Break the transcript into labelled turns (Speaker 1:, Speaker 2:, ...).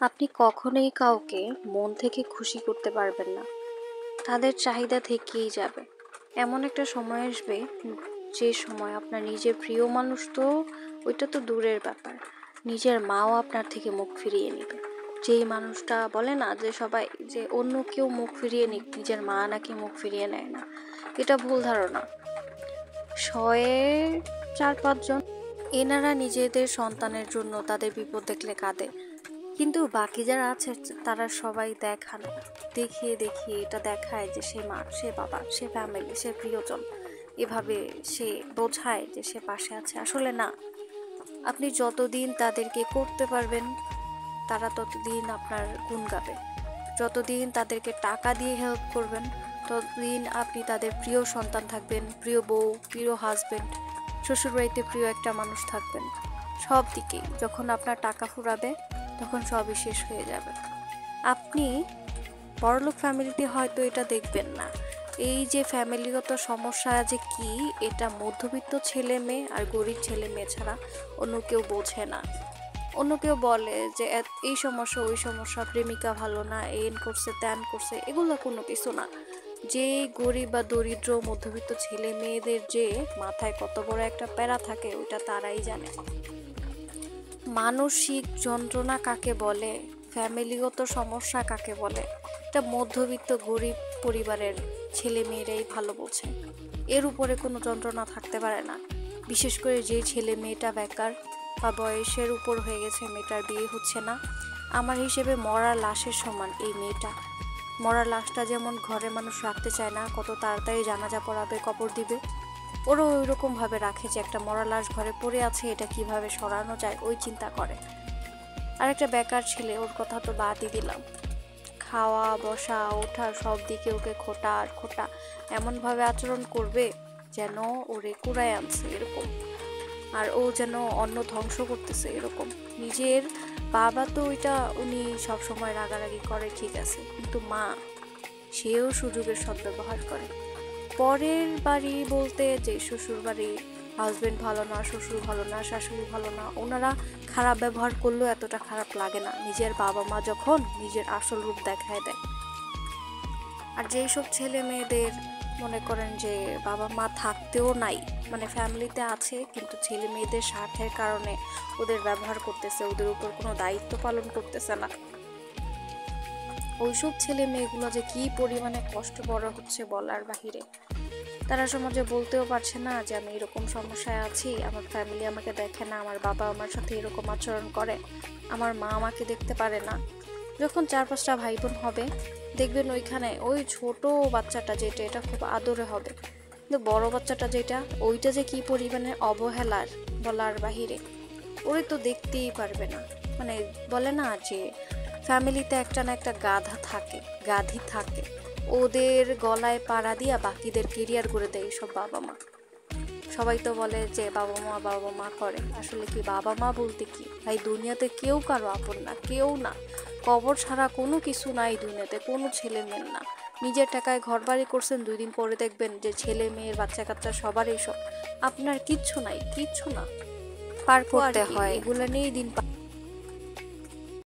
Speaker 1: আপনি কখনোই কাউকে মন থেকে খুশি করতে পারবেন না। তাদের চাহিদা থেকেই যাবে। এমন একটা সময় আসবে যে সময় আপনার নিজের প্রিয় মানুষ তো ওইটা তো দূরের ব্যাপার। নিজের মাও আপনার থেকে মুখ ফিরিয়ে নেবে। যেই মানুষটা বলে না যে সবাই যে অন্য কেউ মুখ ফিরিয়ে নিক, নিজের মা নাকি মুখ ফিরিয়ে নেয় না। এটা ভুল ধারণা। শয়ে 4-5 জন এনারা নিজেদের সন্তানের জন্য তাদের বিপদ দেখলে কাঁদে, কিন্তু বাকি যারা আছে তারা সবাই দেখান দেখিয়ে দেখিয়ে এটা দেখায় যে সে মা, সে বাবা, সে ফ্যামিলি, সে প্রিয়জন, এভাবে সে বোঝায় যে সে পাশে আছে। আসলে না, আপনি যতদিন তাদেরকে করতে পারবেন তারা ততদিন আপনার গুণ গাবে। যতদিন তাদেরকে টাকা দিয়ে হেল্প করবেন ততদিন আপনি তাদের প্রিয় সন্তান থাকবেন, প্রিয় বউ, প্রিয় হাজবেন্ড, শ্বশুরবাড়িতে প্রিয় একটা মানুষ থাকবেন। সব দিকেই যখন আপনার টাকা ফুরাবে তখন সবই শেষ হয়ে যাবে। আপনি বড়লোক ফ্যামিলিতে হয়তো এটা দেখবেন না। এই যে ফ্যামিলিগত সমস্যা যে কি, এটা মধ্যবিত্ত ছেলে মেয়ে আর গরিব ছেলে মেয়ে ছাড়া অন্য কেউ বোঝে না। অন্য কেউ বলে যে এই সমস্যা ওই সমস্যা, প্রেমিকা ভালো না, এন করছে ত্যান করছে, এগুলো কোনো কিছু না। যে গরিব বা দরিদ্র মধ্যবিত্ত ছেলে মেয়েদের যে মাথায় কত বড় একটা প্যারা থাকে ওইটা তারাই জানে। মানসিক যন্ত্রণা কাকে বলে, ফ্যামিলিগত সমস্যা কাকে বলে, এটা মধ্যবিত্ত গরিব পরিবারের ছেলে মেয়েরাই ভালো বোঝে। এর উপরে কোনো যন্ত্রণা থাকতে পারে না। বিশেষ করে যে ছেলে মেয়েটা বেকার বা বয়সের উপর হয়ে গেছে, মেয়েটার বিয়ে হচ্ছে না, আমার হিসেবে মরা লাশের সমান এই মেয়েটা। মরা লাশটা যেমন ঘরে মানুষ রাখতে চায় না, কত তাড়াতাড়ি জানাজা পড়াবে, কবর দিবে, ওরও ওইরকম ভাবে রাখে যে একটা মরা লাশ ঘরে পড়ে আছে, এটা কিভাবে সরানো যায় ওই চিন্তা করে। আর একটা বেকার ছেলে, ওর কথা তো বাদই দিলাম। খাওয়া বসা ওঠা সব দিকে ওকে খোটা আর খোটা, এমনভাবে আচরণ করবে যেন ওরে কুড়ায় আনছে এরকম, আর ও যেন অন্য ধ্বংস করতেছে এরকম। নিজের বাবা তো ওইটা উনি সবসময় রাগারাগি করে, ঠিক আছে, কিন্তু মা, সেও সুযোগের সদ্ব্যবহার করে। পরের বাড়ি বলতে যে শ্বশুর বাড়ি, হাজবেন্ড ভালো না, শ্বশুর ভালো না, শাশুড়ি ভালো না, ওনারা খারাপ ব্যবহার করলেও এতটা খারাপ লাগে না নিজের বাবা মা যখন নিজের আসল রূপ দেখায় দেয়। আর যেই সব ছেলে মেয়েদের মনে করেন যে বাবা মা থাকতেও নাই, মানে ফ্যামিলিতে আছে কিন্তু ছেলে মেয়েদের স্বার্থের কারণে ওদের ব্যবহার করতেছে, ওদের উপর কোনো দায়িত্ব পালন করতেছে না, ওইসব ছেলে মেয়েগুলো যে কি পরিমাণে কষ্ট বড় হচ্ছে বলার বাহিরে। তারা সমাজে বলতেও পারছে না যে আমি এরকম সমস্যায় আছি, আমার ফ্যামিলি আমাকে দেখে না, আমার বাবা আমার সাথে এরকম আচরণ করে, আমার মা আমাকে দেখতে পারে না। যখন 4-5টা ভাই বোন হবে দেখবেন ওইখানে ওই ছোট বাচ্চাটা যেটা, এটা খুব আদরে হবে, কিন্তু বড় বাচ্চাটা যেটা, ওইটা যে কি পরিমাণে অবহেলার বলার বাহিরে। ওই তো দেখতেই পারবে না। মানে বলে না যে ফ্যামিলিতে একটা না একটা গাধি থাকে, ওদের গলায় পাড়া দিয়া বাকিদের কেরিয়ার করে দেয় সব বাবা মা। সবাই তো বলে যে বাবা মা করে, আসলে কি বাবা মা বলতে কি ভাই, দুনিয়াতে কেউ কারো আপন না, কেউ না। কবর ছাড়া কোনো কিছু নাই দুনিয়াতে, কোনো ছেলে মেয়ের না। নিজের টাকায় ঘর বাড়ি করছেন, 2 দিন পরে দেখবেন যে ছেলে মেয়ের বাচ্চা কাচ্চা সবার এইসব, আপনার কিচ্ছু নাই, কিচ্ছু না, পার করতে হয়, এগুলো নিয়েই দিন